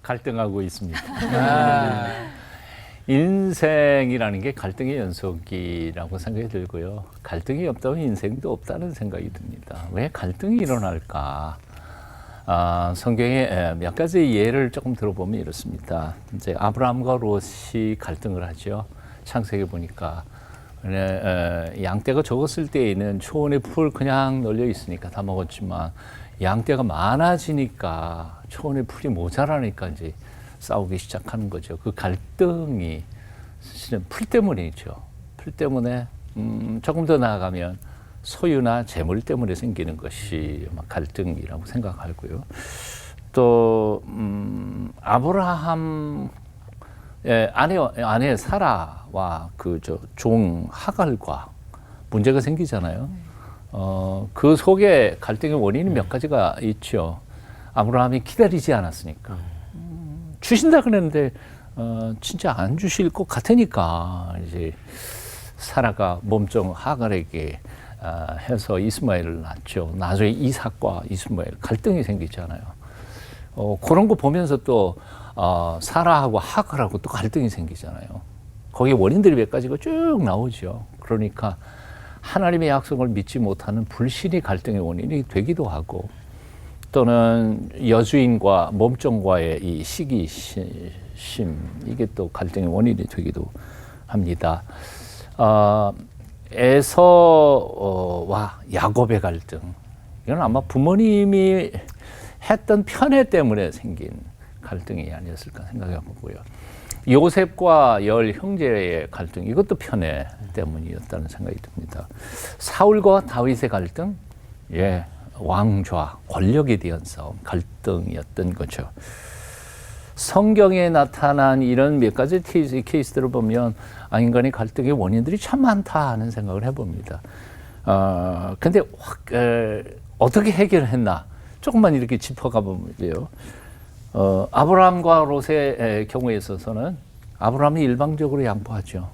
갈등하고 있습니다. 인생이라는 게 갈등의 연속이라고 생각이 들고요. 갈등이 없다면 인생도 없다는 생각이 듭니다. 왜 갈등이 일어날까? 성경에 몇 가지 예를 조금 들어보면 이렇습니다. 이제 아브라함과 롯이 갈등을 하죠. 창세기 보니까 양떼가 적었을 때에는 초원에 풀 그냥 널려 있으니까 다 먹었지만 양떼가 많아지니까 초원에 풀이 모자라니까 이제 싸우기 시작하는 거죠. 그 갈등이 사실은 풀 때문이죠. 풀 때문에 조금 더 나아가면 소유나 재물 때문에 생기는 것이 갈등이라고 생각하고요. 또 아브라함의 아내 사라와 그 종 하갈과 문제가 생기잖아요. 그 속에 갈등의 원인이 몇 가지가 있죠. 아브라함이 기다리지 않았으니까. 주신다 그랬는데 진짜 안 주실 것 같으니까 이제 사라가 몸종 하갈에게 해서 이스마엘을 낳죠. 나중에 이삭과 이스마엘 갈등이 생기잖아요. 그런 거 보면서 또 사라하고 하갈하고 또 갈등이 생기잖아요. 거기에 원인들이 몇 가지가 쭉 나오죠. 그러니까 하나님의 약속을 믿지 못하는 불신이 갈등의 원인이 되기도 하고, 또는 여주인과 몸종과의 이 시기심, 이게 또 갈등의 원인이 되기도 합니다. 에서와 야곱의 갈등, 이건 아마 부모님이 했던 편애 때문에 생긴 갈등이 아니었을까 생각해 보고요. 요셉과 열 형제의 갈등, 이것도 편애 때문이었다는 생각이 듭니다. 사울과 다윗의 갈등, 왕좌, 권력에 대한 싸움, 갈등이었던 거죠. 성경에 나타난 이런 몇 가지 케이스들을 보면 인간의 갈등의 원인들이 참 많다 하는 생각을 해봅니다. 근데 어떻게 해결했나? 조금만 이렇게 짚어가 보면요. 아브라함과 롯의 경우에 있어서는 아브라함이 일방적으로 양보하죠.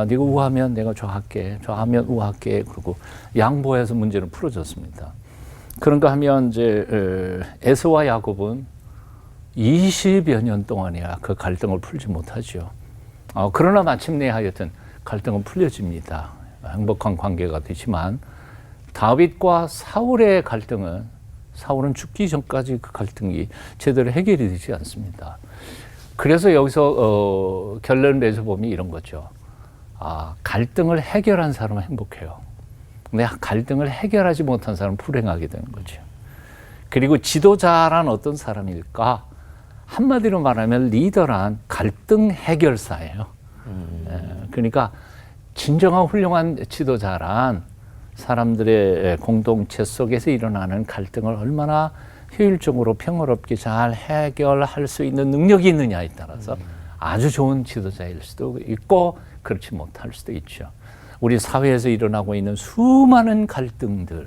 네가 우하면 내가 좌할게, 좌하면 우할게. 그리고 양보해서 문제는 풀어졌습니다. 그런가 하면 이제 에서와 야곱은 20여 년 동안이야 그 갈등을 풀지 못하죠. 그러나 마침내 하여튼 갈등은 풀려집니다. 행복한 관계가 되지만 다윗과 사울의 갈등은, 사울은 죽기 전까지 그 갈등이 제대로 해결이 되지 않습니다. 그래서 여기서 결론 내서 보면 이런 거죠. 갈등을 해결한 사람은 행복해요. 근데 갈등을 해결하지 못한 사람은 불행하게 되는 거죠. 그리고 지도자란 어떤 사람일까? 한마디로 말하면 리더란 갈등 해결사예요. 그러니까 진정한 훌륭한 지도자란 사람들의 공동체 속에서 일어나는 갈등을 얼마나 효율적으로 평화롭게 잘 해결할 수 있는 능력이 있느냐에 따라서 아주 좋은 지도자일 수도 있고 그렇지 못할 수도 있죠. 우리 사회에서 일어나고 있는 수많은 갈등을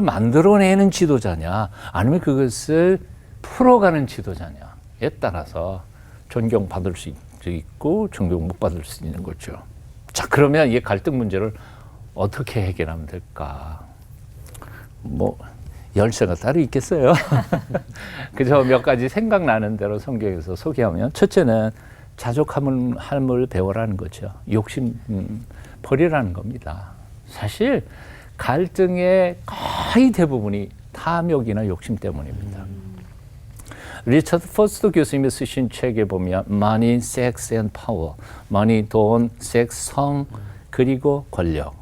만들어내는 지도자냐, 아니면 그것을 풀어가는 지도자냐에 따라서 존경받을 수 있고 존경 못 받을 수 있는 거죠. 자, 그러면 이 갈등 문제를 어떻게 해결하면 될까? 열쇠가 따로 있겠어요. 그래서 몇 가지 생각나는 대로 성경에서 소개하면, 첫째는 자족함을 배워라는 거죠. 욕심 버리라는 겁니다. 사실 갈등의 거의 대부분이 탐욕이나 욕심 때문입니다. 리처드 포스터 교수님이 쓰신 책에 보면 Money, Sex and Power, Money, 돈, 섹스, 성, 그리고 권력,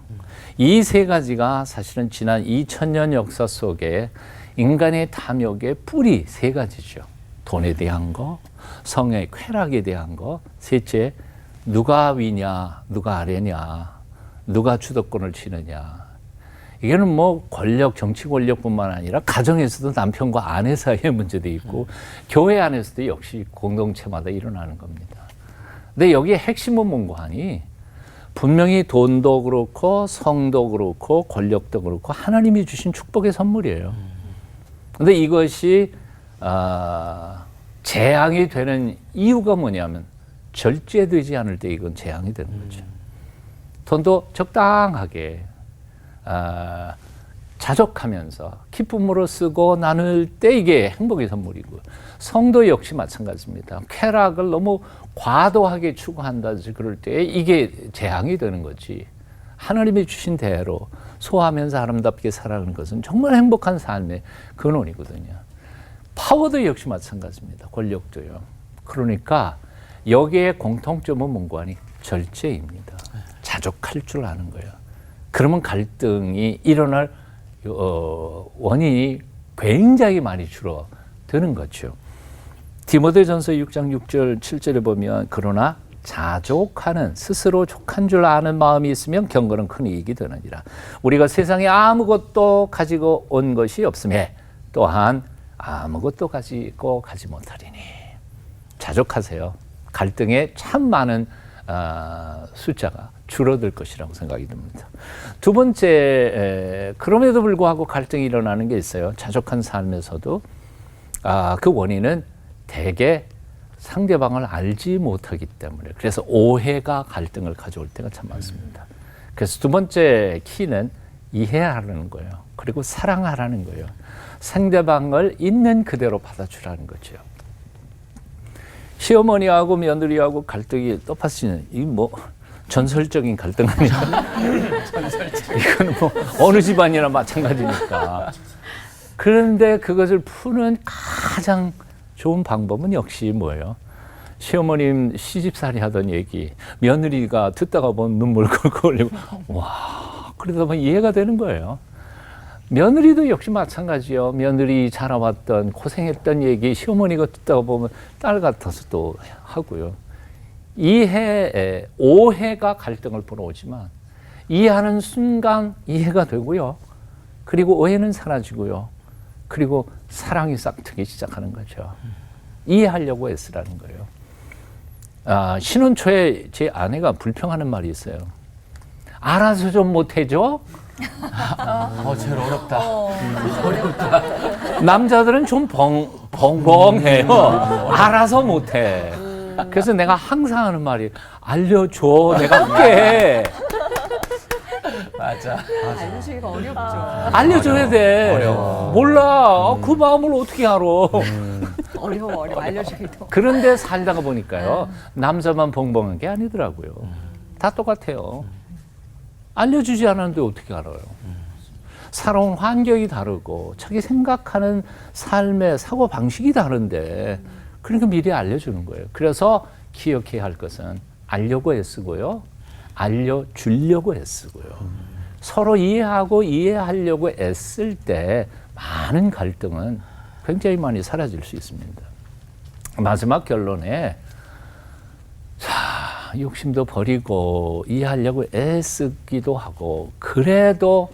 이 세 가지가 사실은 지난 2000년 역사 속에 인간의 탐욕의 뿌리 세 가지죠. 돈에 대한 거, 성의 쾌락에 대한 거, 셋째, 누가 위냐, 누가 아래냐, 누가 주도권을 치느냐. 이게는 권력, 정치 권력뿐만 아니라 가정에서도 남편과 아내 사이의 문제도 있고 교회 안에서도 역시 공동체마다 일어나는 겁니다. 근데 여기에 핵심은 뭔가 하니, 분명히 돈도 그렇고 성도 그렇고 권력도 그렇고 하나님이 주신 축복의 선물이에요. 근데 이것이 재앙이 되는 이유가 뭐냐면, 절제되지 않을 때 이건 재앙이 되는 거죠. 돈도 적당하게 자족하면서 기쁨으로 쓰고 나눌 때 이게 행복의 선물이고, 성도 역시 마찬가지입니다. 쾌락을 너무 과도하게 추구한다든지 그럴 때 이게 재앙이 되는 거지. 하나님이 주신 대로 소화하면서 아름답게 살아가는 것은 정말 행복한 삶의 근원이거든요. 파워도 역시 마찬가지입니다. 권력도요. 그러니까 여기에 공통점은 뭔가니? 절제입니다. 자족할 줄 아는 거예요. 그러면 갈등이 일어날 원인이 굉장히 많이 줄어드는 거죠. 디모데전서 6장 6절 7절에 보면 그러나 자족하는 스스로 족한 줄 아는 마음이 있으면 경건은 큰 이익이 되느니라. 우리가 세상에 아무것도 가지고 온 것이 없음에 또한 아무것도 가지고 가지 못하리니. 자족하세요. 갈등에 참 많은 숫자가 줄어들 것이라고 생각이 듭니다. 두 번째, 그럼에도 불구하고 갈등이 일어나는 게 있어요. 자족한 삶에서도 그 원인은 대개 상대방을 알지 못하기 때문에, 그래서 오해가 갈등을 가져올 때가 참 많습니다. 그래서 두 번째 키는 이해하라는 거예요. 그리고 사랑하라는 거예요. 상대방을 있는 그대로 받아주라는 거죠. 시어머니하고 며느리하고 갈등이 똑같이는 이 뭐 전설적인 갈등 아니야? 이거는 뭐 어느 집안이나 마찬가지니까. 그런데 그것을 푸는 가장 좋은 방법은 역시 뭐예요? 시어머님 시집살이 하던 얘기, 며느리가 듣다가 보면 눈물 꼴꼴 흘리고, 와, 그러다 보면 이해가 되는 거예요. 며느리도 역시 마찬가지요. 며느리 자라왔던 고생했던 얘기 시어머니가 듣다가 보면 딸 같아서 또 하고요. 오해가 갈등을 불어오지만 이해하는 순간 이해가 되고요. 그리고 오해는 사라지고요. 그리고 사랑이 싹트기 시작하는 거죠. 이해하려고 애쓰라는 거예요. 신혼 초에 제 아내가 불평하는 말이 있어요. 알아서 좀 못해줘? 제일 어렵다. 어렵다. 남자들은 좀 벙벙해요. 알아서 못해. 그래서 내가 항상 하는 말이 알려줘. 내가 할게. 맞아. 알려주기가 어렵죠. 알려줘야 돼. 어려워. 몰라. 그 마음을 어떻게 알아. 어려워. 알려주기도. 그런데 살다가 보니까요. 남자만 벙벙한 게 아니더라고요. 다 똑같아요. 알려주지 않았는데 어떻게 알아요. 살아온 환경이 다르고 자기 생각하는 삶의 사고방식이 다른데 그러니까 미리 알려주는 거예요. 그래서 기억해야 할 것은 알려고 애쓰고요. 알려주려고 애쓰고요. 서로 이해하고 이해하려고 애쓸 때 많은 갈등은 굉장히 많이 사라질 수 있습니다. 마지막 결론에 욕심도 버리고 이해하려고 애쓰기도 하고 그래도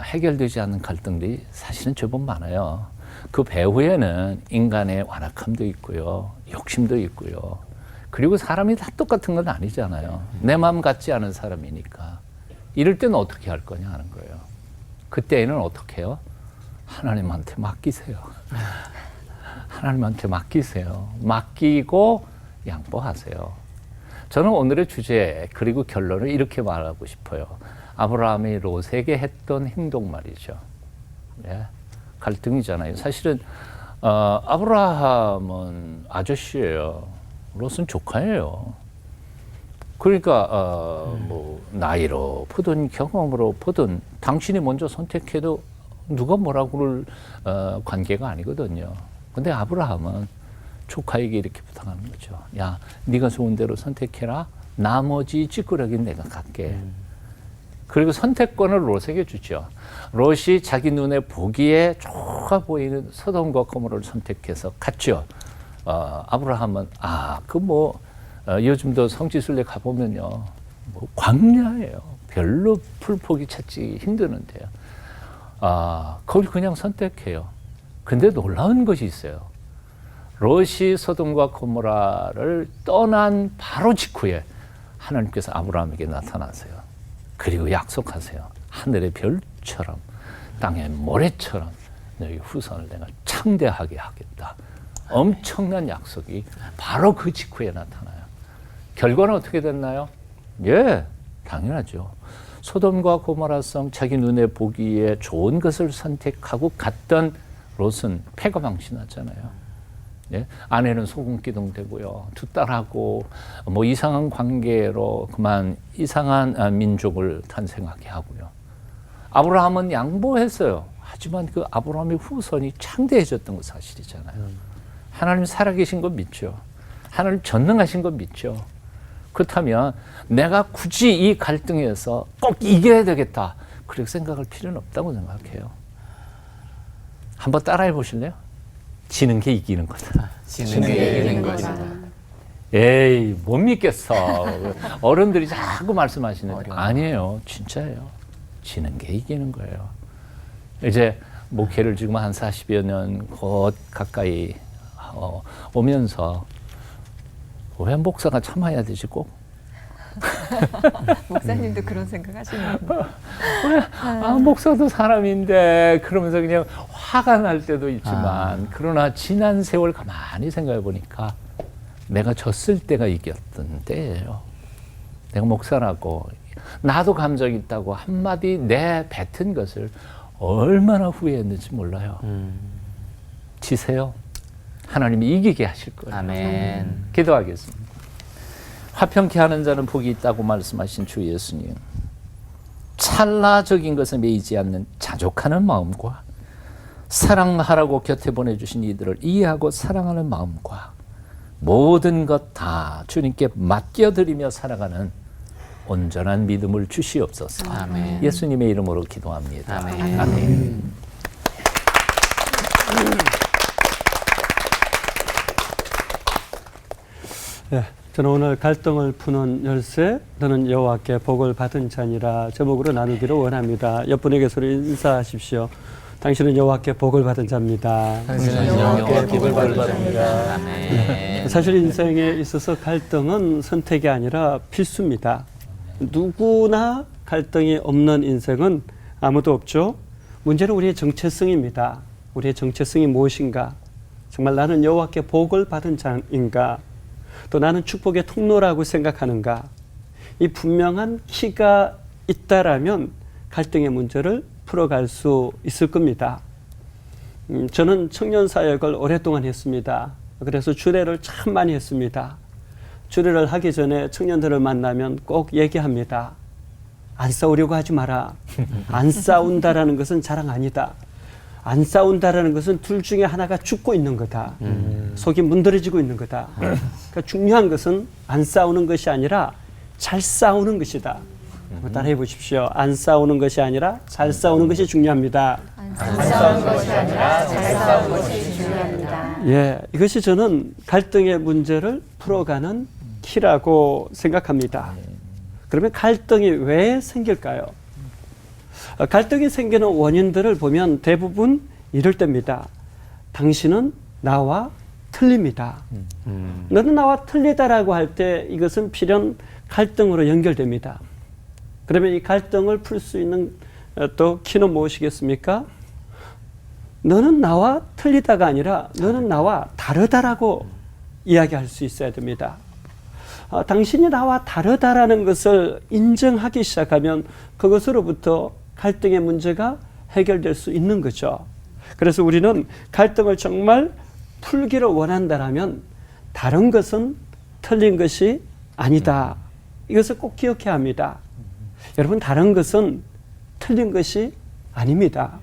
해결되지 않는 갈등들이 사실은 제법 많아요. 그 배후에는 인간의 완악함도 있고요. 욕심도 있고요. 그리고 사람이 다 똑같은 건 아니잖아요. 내 마음 같지 않은 사람이니까. 이럴 때는 어떻게 할 거냐 하는 거예요. 그때는 어떻게 해요? 하나님한테 맡기세요. 하나님한테 맡기세요. 맡기고 양보하세요. 저는 오늘의 주제 그리고 결론을 이렇게 말하고 싶어요. 아브라함이 롯에게 했던 행동 말이죠. 예, 갈등이잖아요. 사실은 아브라함은 아저씨예요. 롯은 조카예요. 그러니까 뭐 나이로 보든 경험으로 보든 당신이 먼저 선택해도 누가 뭐라고 그럴 관계가 아니거든요. 근데 아브라함은 조카에게 이렇게 부탁하는 거죠. 야, 네가 좋은 대로 선택해라. 나머지 찌끄러기는 내가 갈게. 그리고 선택권을 롯에게 주죠. 롯이 자기 눈에 보기에 좋아 보이는 소돔과 고모를 선택해서 갔죠. 아브라함은 요즘도 성지순례 가보면요, 뭐 광야예요. 별로 풀포기 찾기 힘드는데요. 거기 그냥 선택해요. 근데 놀라운 것이 있어요. 롯이 소돔과 고모라를 떠난 바로 직후에 하나님께서 아브라함에게 나타나세요. 그리고 약속하세요. 하늘의 별처럼 땅의 모래처럼 너희 후손을 내가 창대하게 하겠다. 엄청난 약속이 바로 그 직후에 나타나요. 결과는 어떻게 됐나요? 예, 당연하죠. 소돔과 고모라성 자기 눈에 보기에 좋은 것을 선택하고 갔던 롯은 패가 망신났잖아요. 예? 아내는 소금기둥되고요. 두 딸하고 뭐 이상한 관계로 그만 이상한 민족을 탄생하게 하고요. 아브라함은 양보했어요. 하지만 그 아브라함의 후손이 창대해졌던 건 사실이잖아요. 하나님 살아계신 건 믿죠. 하나님 전능하신 건 믿죠. 그렇다면 내가 굳이 이 갈등에서 꼭 이겨야 되겠다. 그렇게 생각할 필요는 없다고 생각해요. 한번 따라해 보실래요? 지는 게 이기는 거다. 지는 게 이기는 거다. 에이, 못 믿겠어. 어른들이 자꾸 말씀하시는데 아니에요. 진짜예요. 지는 게 이기는 거예요. 이제 목회를 지금 한 40여 년 곧 가까이 오면서 왜 목사가 참아야 되지 꼭? 목사님도 그런 생각 하시는 거예요. 목사도 사람인데 그러면서 그냥 화가 날 때도 있지만 그러나 지난 세월 가만히 생각해 보니까 내가 졌을 때가 이겼던 때예요. 내가 목사라고 나도 감정이 있다고 한마디 내뱉은 것을 얼마나 후회했는지 몰라요. 지세요. 하나님이 이기게 하실 거예요. 아멘. 기도하겠습니다. 화평케 하는 자는 복이 있다고 말씀하신 주 예수님. 찰나적인 것에 매이지 않는 자족하는 마음과 사랑하라고 곁에 보내주신 이들을 이해하고 사랑하는 마음과 모든 것 다 주님께 맡겨드리며 살아가는 온전한 믿음을 주시옵소서. 아멘. 예수님의 이름으로 기도합니다. 아멘. 아멘. 네, 저는 오늘 갈등을 푸는 열쇠, 너는 여호와께 복을 받은 자니라 제목으로 나누기를 원합니다. 옆분에게 소리 인사하십시오. 당신은 여호와께 복을 받은 자입니다. 당신은 여호와께 복을 받은 자입니다. 아멘. 사실 인생에 있어서 갈등은 선택이 아니라 필수입니다. 누구나 갈등이 없는 인생은 아무도 없죠. 문제는 우리의 정체성입니다. 우리의 정체성이 무엇인가? 정말 나는 여호와께 복을 받은 자인가? 또 나는 축복의 통로라고 생각하는가? 이 분명한 키가 있다라면 갈등의 문제를 풀어갈 수 있을 겁니다. 저는 청년 사역을 오랫동안 했습니다. 그래서 주례를 참 많이 했습니다. 주례를 하기 전에 청년들을 만나면 꼭 얘기합니다. 안 싸우려고 하지 마라. 안 싸운다라는 것은 자랑 아니다. 안 싸운다라는 것은 둘 중에 하나가 죽고 있는 거다. 속이 문드러지고 있는 거다. 그러니까 중요한 것은 안 싸우는 것이 아니라 잘 싸우는 것이다. 따라해 보십시오. 안 싸우는 것이 아니라 잘 싸우는 것이 중요합니다. 안 싸우는 것이 아니라 잘 싸우는 것이 중요합니다. 예, 이것이 저는 갈등의 문제를 풀어가는 키라고 생각합니다. 그러면 갈등이 왜 생길까요? 갈등이 생기는 원인들을 보면 대부분 이럴 때입니다. 당신은 나와 틀립니다. 너는 나와 틀리다라고 할 때 이것은 필연 갈등으로 연결됩니다. 그러면 이 갈등을 풀 수 있는 또 키는 무엇이겠습니까? 너는 나와 틀리다가 아니라 너는 나와 다르다라고 이야기할 수 있어야 됩니다. 당신이 나와 다르다라는 것을 인정하기 시작하면 그것으로부터 갈등의 문제가 해결될 수 있는 거죠. 그래서 우리는 갈등을 정말 풀기를 원한다면 다른 것은 틀린 것이 아니다. 이것을 꼭 기억해야 합니다. 여러분, 다른 것은 틀린 것이 아닙니다.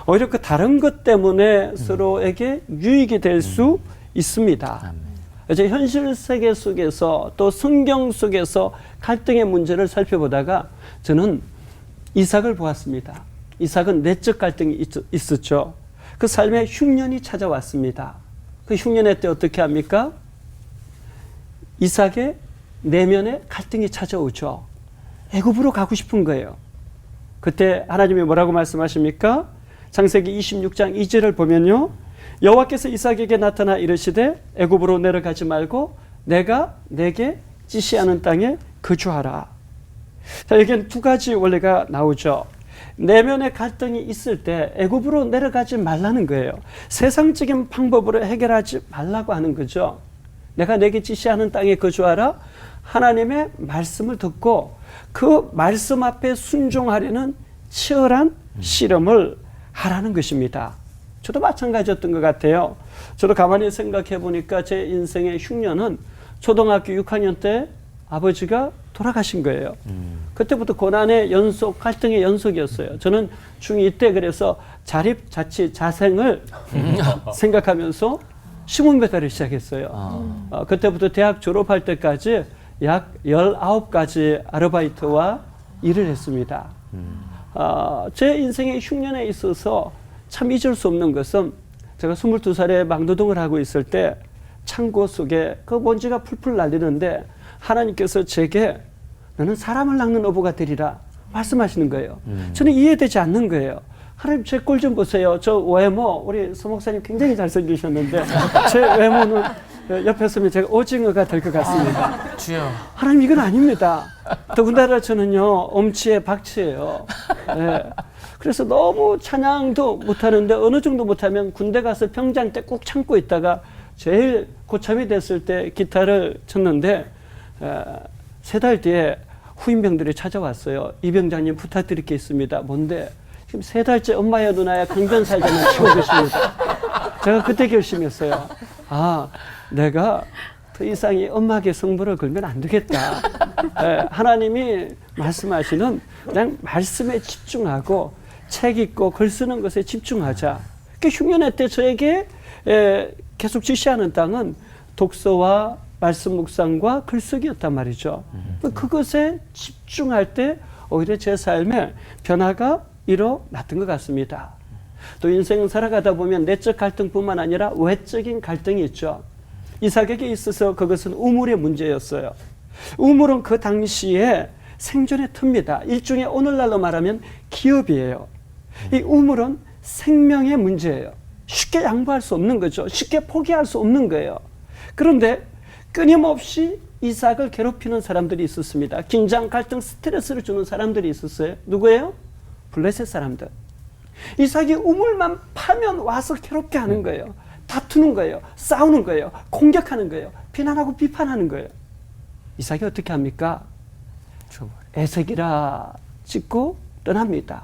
오히려 그 다른 것 때문에 서로에게 유익이 될 수 있습니다. 이제 현실 세계 속에서 또 성경 속에서 갈등의 문제를 살펴보다가 저는 이삭을 보았습니다. 이삭은 내적 갈등이 있었죠. 그 삶에 흉년이 찾아왔습니다. 그 흉년의 때 어떻게 합니까? 이삭의 내면에 갈등이 찾아오죠. 애굽으로 가고 싶은 거예요. 그때 하나님이 뭐라고 말씀하십니까? 창세기 26장 2절을 보면요. 여호와께서 이삭에게 나타나 이르시되 애굽으로 내려가지 말고 내가 내게 지시하는 땅에 거주하라. 자, 여기엔 두 가지 원리가 나오죠. 내면의 갈등이 있을 때 애굽으로 내려가지 말라는 거예요. 세상적인 방법으로 해결하지 말라고 하는 거죠. 내가 내게 지시하는 땅에 거주하라. 하나님의 말씀을 듣고 그 말씀 앞에 순종하려는 치열한 실험을 하라는 것입니다. 저도 마찬가지였던 것 같아요. 저도 가만히 생각해 보니까 제 인생의 흉년은 초등학교 6학년 때 아버지가 돌아가신 거예요. 그때부터 고난의 연속, 갈등의 연속이었어요. 저는 중2 때 그래서 자립, 자치, 자생을 생각하면서 시몬 배달을 시작했어요. 그때부터 대학 졸업할 때까지 약 19가지 아르바이트와 일을 했습니다. 제 인생의 흉년에 있어서 참 잊을 수 없는 것은 제가 22살에 막노동을 하고 있을 때 창고 속에 그 먼지가 풀풀 날리는데 하나님께서 제게 너는 사람을 낚는 어부가 되리라 말씀하시는 거예요. 저는 이해되지 않는 거예요. 하나님 제 꼴 좀 보세요. 저 외모, 우리 서 목사님 굉장히 잘생기셨는데 제 외모는 옆에 서면 제가 오징어가 될 것 같습니다. 주여. 하나님 이건 아닙니다. 더군다나 저는요 엄치에 박치예요. 네. 그래서 너무 찬양도 못하는데 어느 정도 못하면 군대 가서 병장 때 꾹 참고 있다가 제일 고참이 됐을 때 기타를 쳤는데 3달 뒤에 후임병들이 찾아왔어요. 이 병장님 부탁드릴 게 있습니다. 뭔데? 지금 3달째 엄마야 누나야 강변살자만 치고 계십니다. 제가 그때 결심했어요. 아, 내가 더 이상 이 엄마에게 성부를 걸면 안 되겠다. 하나님이 말씀하시는 그냥 말씀에 집중하고 책 읽고 글 쓰는 것에 집중하자. 그 흉년회 때 저에게 계속 지시하는 땅은 독서와 말씀 묵상과 글쓰기였단 말이죠. 그것에 집중할 때 오히려 제 삶에 변화가 일어났던 것 같습니다. 또 인생을 살아가다 보면 내적 갈등뿐만 아니라 외적인 갈등이 있죠. 이삭에게 있어서 그것은 우물의 문제였어요. 우물은 그 당시에 생존의 틈입니다. 일종의 오늘날로 말하면 기업이에요. 이 우물은 생명의 문제예요. 쉽게 양보할 수 없는 거죠. 쉽게 포기할 수 없는 거예요. 그런데 끊임없이 이삭을 괴롭히는 사람들이 있었습니다. 긴장, 갈등, 스트레스를 주는 사람들이 있었어요. 누구예요? 블레셋 사람들. 이삭이 우물만 파면 와서 괴롭게 하는 거예요. 다투는 거예요. 싸우는 거예요. 공격하는 거예요. 비난하고 비판하는 거예요. 이삭이 어떻게 합니까? 에색이라 찍고 떠납니다.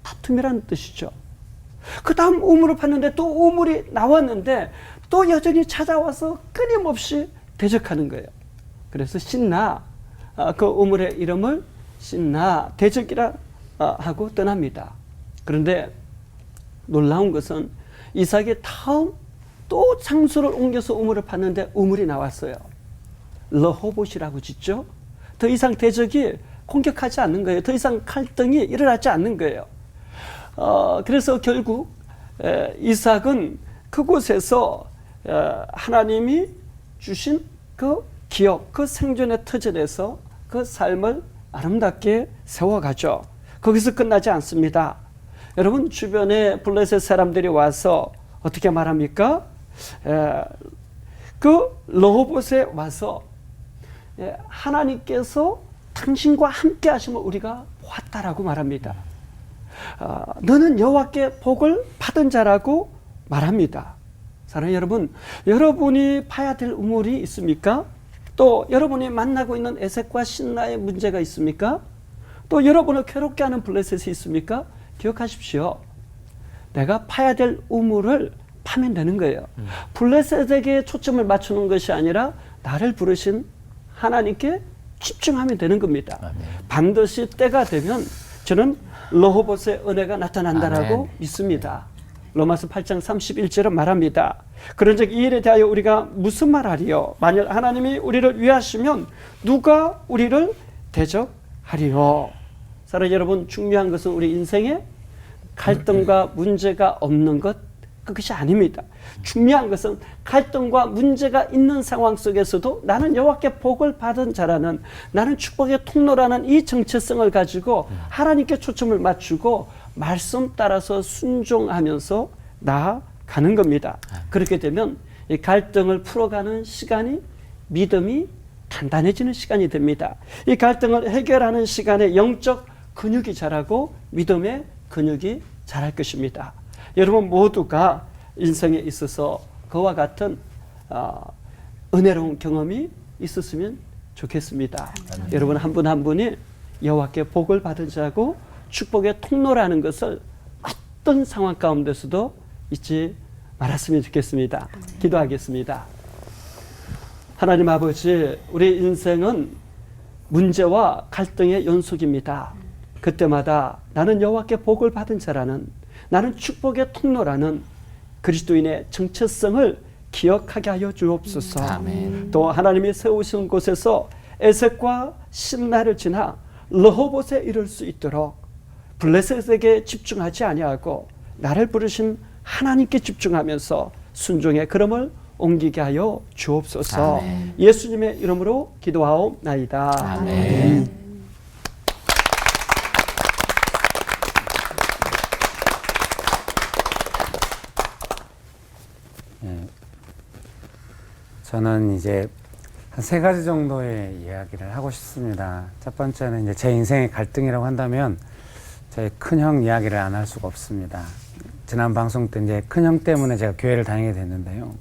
다툼이라는 뜻이죠. 그 다음 우물을 팠는데 또 우물이 나왔는데 또 여전히 찾아와서 끊임없이 대적하는 거예요. 그래서 신나, 그 우물의 이름을 신나 대적이라 하고 떠납니다. 그런데 놀라운 것은 이삭이 다음 또 장소를 옮겨서 우물을 팠는데 우물이 나왔어요. 르호봇이라고 짓죠. 더 이상 대적이 공격하지 않는 거예요. 더 이상 갈등이 일어나지 않는 거예요. 그래서 결국 이삭은 그곳에서 하나님이 주신 그 기업, 그 생존의 터전에서 그 삶을 아름답게 세워가죠. 거기서 끝나지 않습니다. 여러분 주변에 블레셋 사람들이 와서 어떻게 말합니까? 그 르호봇에 와서 하나님께서 당신과 함께 하심을 우리가 보았다라고 말합니다. 너는 여호와께 복을 받은 자라고 말합니다. 사랑하는 여러분, 여러분이 파야 될 우물이 있습니까? 또 여러분이 만나고 있는 에색과 신나의 문제가 있습니까? 또 여러분을 괴롭게 하는 블레셋이 있습니까? 기억하십시오. 내가 파야 될 우물을 파면 되는 거예요. 블레셋에게 초점을 맞추는 것이 아니라 나를 부르신 하나님께 집중하면 되는 겁니다. 아멘. 반드시 때가 되면 저는 르호봇의 은혜가 나타난다라고 아멘. 믿습니다. 로마서 8장 31절은 말합니다. 그런즉 이 일에 대하여 우리가 무슨 말하리요? 만일 하나님이 우리를 위하시면 누가 우리를 대적하리요? 사랑하는 여러분, 중요한 것은 우리 인생에 갈등과 문제가 없는 것, 그것이 아닙니다. 중요한 것은 갈등과 문제가 있는 상황 속에서도 나는 여호와께 복을 받은 자라는, 나는 축복의 통로라는 이 정체성을 가지고 하나님께 초점을 맞추고 말씀 따라서 순종하면서 나아가는 겁니다. 그렇게 되면 이 갈등을 풀어가는 시간이, 믿음이 단단해지는 시간이 됩니다. 이 갈등을 해결하는 시간에 영적 근육이 자라고 믿음의 근육이 자랄 것입니다. 여러분 모두가 인생에 있어서 그와 같은 은혜로운 경험이 있었으면 좋겠습니다. 여러분 한 분 한 분이 여호와께 복을 받은 자고 축복의 통로라는 것을 어떤 상황 가운데서도 잊지 말았으면 좋겠습니다. 기도하겠습니다. 하나님 아버지, 우리 인생은 문제와 갈등의 연속입니다. 그때마다 나는 여호와께 복을 받은 자라는, 나는 축복의 통로라는 그리스도인의 정체성을 기억하게 하여 주옵소서. 아멘. 또 하나님이 세우신 곳에서 에색과 심나를 지나 르호봇에 이를 수 있도록 블레셋에게 집중하지 아니하고 나를 부르신 하나님께 집중하면서 순종의 걸음을 옮기게 하여 주옵소서. 아멘. 예수님의 이름으로 기도하옵나이다. 아멘. 저는 이제 한 3가지 정도의 이야기를 하고 싶습니다. 첫 번째는 이제 제 인생의 갈등이라고 한다면 저희 큰형 이야기를 안 할 수가 없습니다. 지난 방송 때 이제 큰형 때문에 제가 교회를 다니게 됐는데요.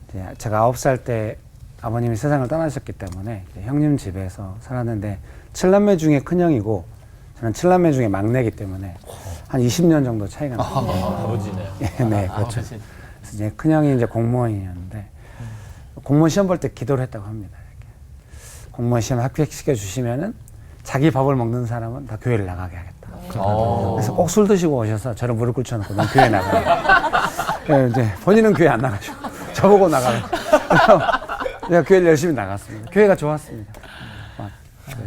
이제 제가 9살 때 아버님이 세상을 떠나셨기 때문에 형님 집에서 살았는데 7남매 중에 큰형이고 저는 7남매 중에 막내이기 때문에 한 20년 정도 차이가 납니다. 아버지네요. 네, 그렇죠. 그래서 이제 큰형이 이제 공무원이었는데 공무원 시험 볼 때 기도를 했다고 합니다. 이렇게. 공무원 시험 합격시켜 주시면은 자기 밥을 먹는 사람은 다 교회를 나가게 하겠다. 그래서 꼭 술 드시고 오셔서 저를 무릎 꿇쳐놓고 넌 교회 나가요. 이제 본인은 교회 안 나가시고 저보고 나가요. 제가 교회를 열심히 나갔습니다. 교회가 좋았습니다. 막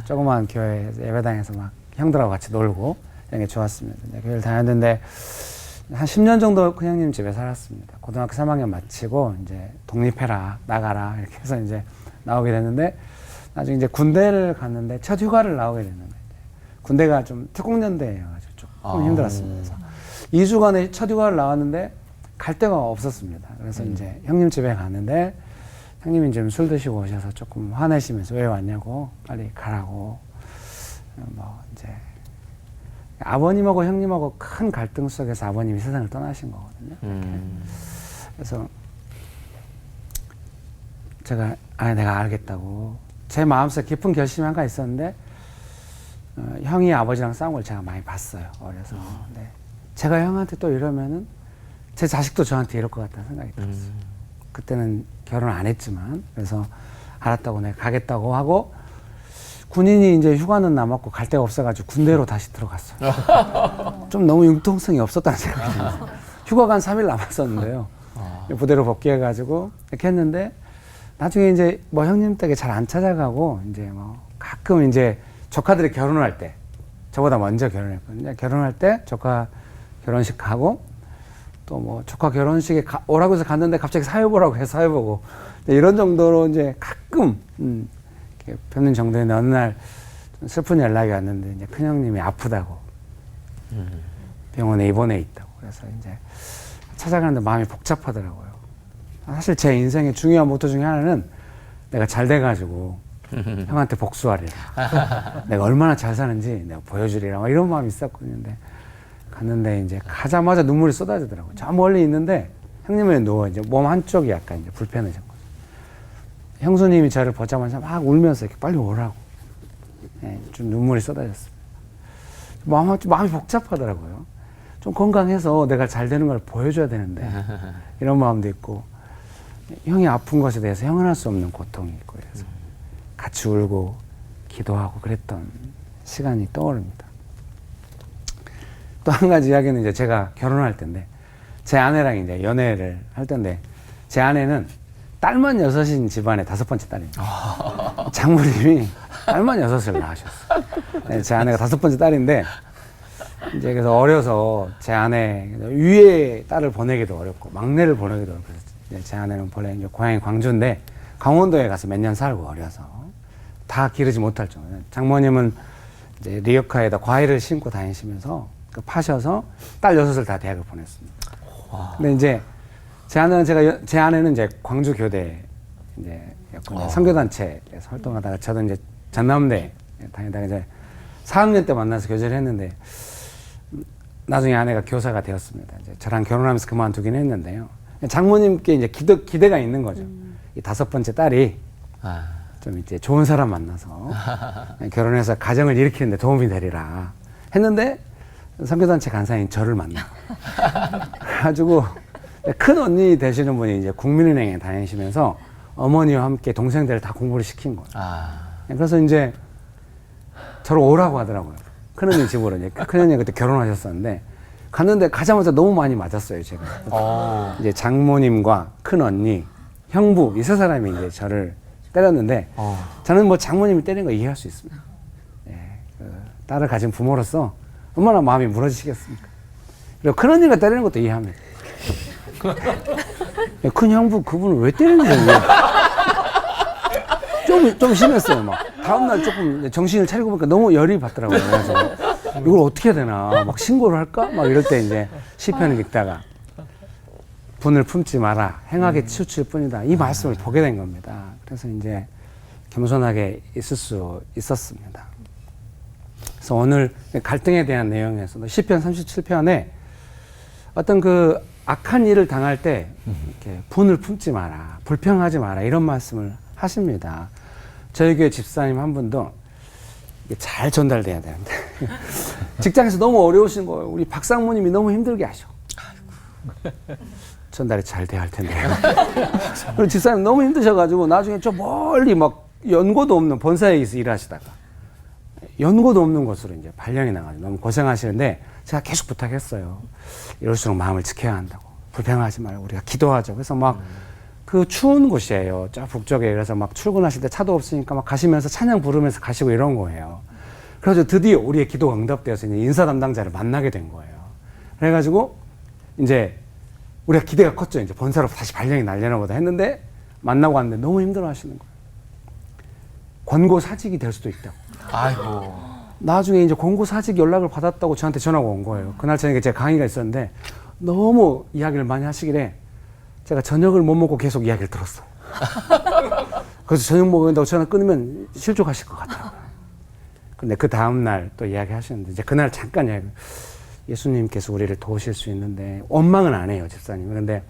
조그마한 교회에서 예배당에서 막 형들하고 같이 놀고 이런 게 좋았습니다. 교회를 다녔는데 한 10년 정도 큰형님 집에 살았습니다. 고등학교 3학년 마치고 이제 독립해라, 나가라 이렇게 해서 이제 나오게 됐는데 나중에 이제 군대를 갔는데 첫 휴가를 나오게 됐는데 군대가 좀 특공연대여가지고 조금 힘들었습니다. 그래서 2주간의 첫 휴가를 나왔는데 갈 데가 없었습니다. 그래서 이제 형님 집에 갔는데 형님이 좀 술 드시고 오셔서 조금 화내시면서 왜 왔냐고 빨리 가라고 뭐 이제 아버님하고 형님하고 큰 갈등 속에서 아버님이 세상을 떠나신 거거든요. 그래서 제가 내가 알겠다고 제 마음속에 깊은 결심이 한가 있었는데 형이 아버지랑 싸운 걸 제가 많이 봤어요. 어려서. 네. 제가 형한테 또 이러면은 제 자식도 저한테 이럴 것 같다는 생각이 들었어요. 그때는 결혼 안 했지만 그래서 알았다고 내가 가겠다고 하고 군인이 이제 휴가는 남았고 갈 데가 없어가지고 군대로 다시 들어갔어요. 좀 너무 융통성이 없었다는 생각이 들어요. 휴가가 한 3일 남았었는데요. 부대로 복귀해가지고 이렇게 했는데 나중에 이제 뭐 형님 댁에 잘 안 찾아가고 이제 뭐 가끔 이제 조카들이 결혼할 때 저보다 먼저 결혼했거든요. 결혼할 때 조카 결혼식 가고 또 뭐 조카 결혼식에 오라고 해서 갔는데 갑자기 사회 보라고 해서 사회 보고 이런 정도로 이제 가끔 뵙는 정도인데 어느 날 슬픈 연락이 왔는데 이제 큰형님이 아프다고 병원에 입원해 있다고 그래서 이제 찾아가는데 마음이 복잡하더라고요. 사실 제 인생의 중요한 모토 중에 하나는 내가 잘 돼가지고 형한테 복수하리라. 내가 얼마나 잘 사는지 내가 보여주리라. 막 이런 마음이 있었거든요. 근데 갔는데 이제 가자마자 눈물이 쏟아지더라고요. 저 멀리 있는데 형님은 누워 이제 몸 한쪽이 약간 이제 불편해진 거죠. 형수님이 저를 보자마자 막 울면서 이렇게 빨리 오라고. 네, 좀 눈물이 쏟아졌습니다. 마음이 복잡하더라고요. 좀 건강해서 내가 잘 되는 걸 보여줘야 되는데 이런 마음도 있고 형이 아픈 것에 대해서 형은 할 수 없는 고통이 있고 그래서 같이 울고 기도하고 그랬던 시간이 떠오릅니다. 또 한 가지 이야기는 이제 제가 결혼할 때인데 제 아내랑 이제 연애를 할 때인데 제 아내는 딸만 6인 집안의 5번째 딸입니다. 장모님이 딸만 6을 낳으셨어요. 네, 제 아내가 5번째 딸인데 이제 그래서 어려서 제 아내 위에 딸을 보내기도 어렵고 막내를 보내기도 어렵고 그래서 제 아내는 본래 이제 고향이 광주인데 강원도에 가서 몇 년 살고 어려서 다 기르지 못할 정도. 장모님은 이제 리어카에다 과일을 심고 다니시면서 파셔서 딸 6을 다 대학을 보냈습니다. 근데 이제 제 아내는 이제 광주 교대 이제 선교단체에서 활동하다가 저도 이제 전남대 다니다가 이제 4학년 때 만나서 교제를 했는데 나중에 아내가 교사가 되었습니다. 이제 저랑 결혼하면서 그만두긴 했는데요. 장모님께 이제 기대가 있는 거죠. 이 5번째 딸이 좀 이제 좋은 사람 만나서 결혼해서 가정을 일으키는데 도움이 되리라 했는데 선교단체 간사인 저를 만나. 그래가지고 큰 언니 되시는 분이 이제 국민은행에 다니시면서 어머니와 함께 동생들을 다 공부를 시킨 거예요. 그래서 이제 저를 오라고 하더라고요. 큰 언니 집으로. 이제 큰 언니가 그때 결혼하셨었는데 갔는데 가자마자 너무 많이 맞았어요, 제가. 이제 장모님과 큰 언니, 형부 이 3사람이 이제 저를 때렸는데 저는 뭐 장모님이 때린 거 이해할 수 있습니다. 예, 그 딸을 가진 부모로서 얼마나 마음이 무너지시겠습니까? 그리고 큰 언니가 때리는 것도 이해합니다. 큰 형부 그분을 왜 때리는지 좀 심했어요. 막 다음날 조금 정신을 차리고 보니까 너무 열이 받더라고요. 그래서 이걸 어떻게 해야 되나 막 신고를 할까 막 이럴 때 이제 시편을 읽다가 분을 품지 마라 행하게 치우칠 뿐이다 이 말씀을 보게 된 겁니다. 그래서 이제 겸손하게 있을 수 있었습니다. 그래서 오늘 갈등에 대한 내용에서도 시편 37편에 어떤 그 악한 일을 당할 때 이렇게 분을 품지 마라, 불평하지 마라 이런 말씀을 하십니다. 저희 교회 집사님 한 분도 이게 잘 전달돼야 되는데 직장에서 너무 어려우신 거예요. 우리 박상무님이 너무 힘들게 하셔. 전달이 잘 돼야 할 텐데요. 그리고 집사님 너무 힘드셔가지고 나중에 좀 멀리 막 연고도 없는 본사에서 일하시다가 연고도 없는 곳으로 이제 발령이 나가지고 너무 고생하시는데 제가 계속 부탁했어요. 이럴수록 마음을 지켜야 한다고. 불평하지 말고 우리가 기도하죠. 그래서 막 그 추운 곳이에요. 저 북쪽에. 그래서 막 출근하실 때 차도 없으니까 막 가시면서 찬양 부르면서 가시고 이런 거예요. 그래서 드디어 우리의 기도가 응답되어서 이제 인사 담당자를 만나게 된 거예요. 그래가지고 이제 우리가 기대가 컸죠. 이제 본사로 다시 발령이 날려나 보다 했는데 만나고 왔는데 너무 힘들어 하시는 거예요. 권고 사직이 될 수도 있다고. 아이고. 나중에 이제 권고 사직 연락을 받았다고 저한테 전화가 온 거예요. 그날 저녁에 제가 강의가 있었는데 너무 이야기를 많이 하시길래 제가 저녁을 못 먹고 계속 이야기를 들었어요. 그래서 저녁 먹는다고 전화 끊으면 실족하실 것 같아요. 근데 그 다음날 또 이야기 하시는데 이제 그날 잠깐 이야기 예수님께서 우리를 도우실 수 있는데 원망은 안 해요, 집사님. 그런데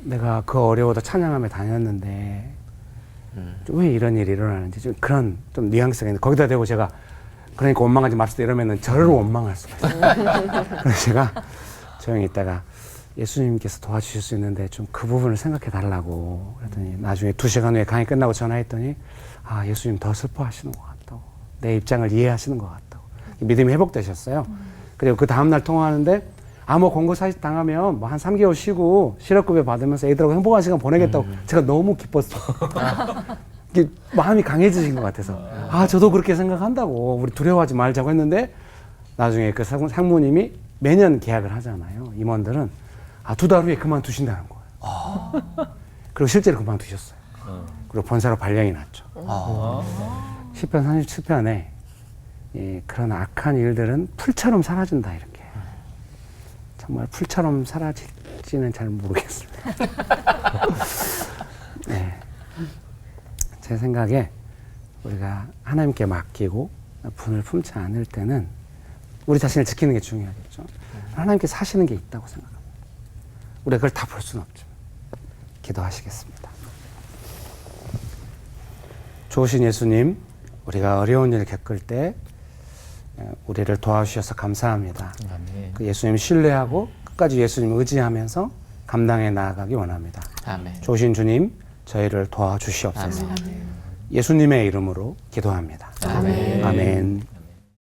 내가 그 어려워도 찬양하며 다녔는데 왜 이런 일이 일어나는지 좀 그런 좀 뉘앙스가 있는데 거기다 대고 제가 그러니까 원망하지 맙시다 이러면은 저를 원망할 수가 있어요. 그래서 제가 조용히 있다가 예수님께서 도와주실 수 있는데 좀 그 부분을 생각해 달라고 그랬더니 나중에 2시간 후에 강의 끝나고 전화했더니 아 예수님 더 슬퍼하시는 것 같다고 내 입장을 이해하시는 것 같다고 믿음이 회복되셨어요. 그리고 그 다음날 통화하는데 뭐 권고 사직 당하면 뭐 한 3개월 쉬고 실업급여 받으면서 애들하고 행복한 시간 보내겠다고 제가 너무 기뻤어요. 이게 마음이 강해지신 것 같아서 저도 그렇게 생각한다고 우리 두려워하지 말자고 했는데 나중에 그 상무님이 매년 계약을 하잖아요. 임원들은 2달 후에 그만두신다는 거예요. 그리고 실제로 그만두셨어요. 그리고 본사로 발령이 났죠. 시편 37편에 그런 악한 일들은 풀처럼 사라진다 이렇게. 정말 풀처럼 사라질지는 잘 모르겠습니다. 네. 제 생각에 우리가 하나님께 맡기고 분을 품지 않을 때는 우리 자신을 지키는 게 중요하겠죠. 하나님께서 하시는 게 있다고 생각합니다. 우리가 그걸 다 볼 수는 없죠. 기도하시겠습니다. 좋으신 예수님, 우리가 어려운 일을 겪을 때 우리를 도와주셔서 감사합니다. 아멘. 그 예수님 신뢰하고 끝까지 예수님 의지하면서 감당해 나아가기 원합니다. 아멘. 좋으신 주님, 저희를 도와주시옵소서. 아멘. 예수님의 이름으로 기도합니다. 아멘. 아멘.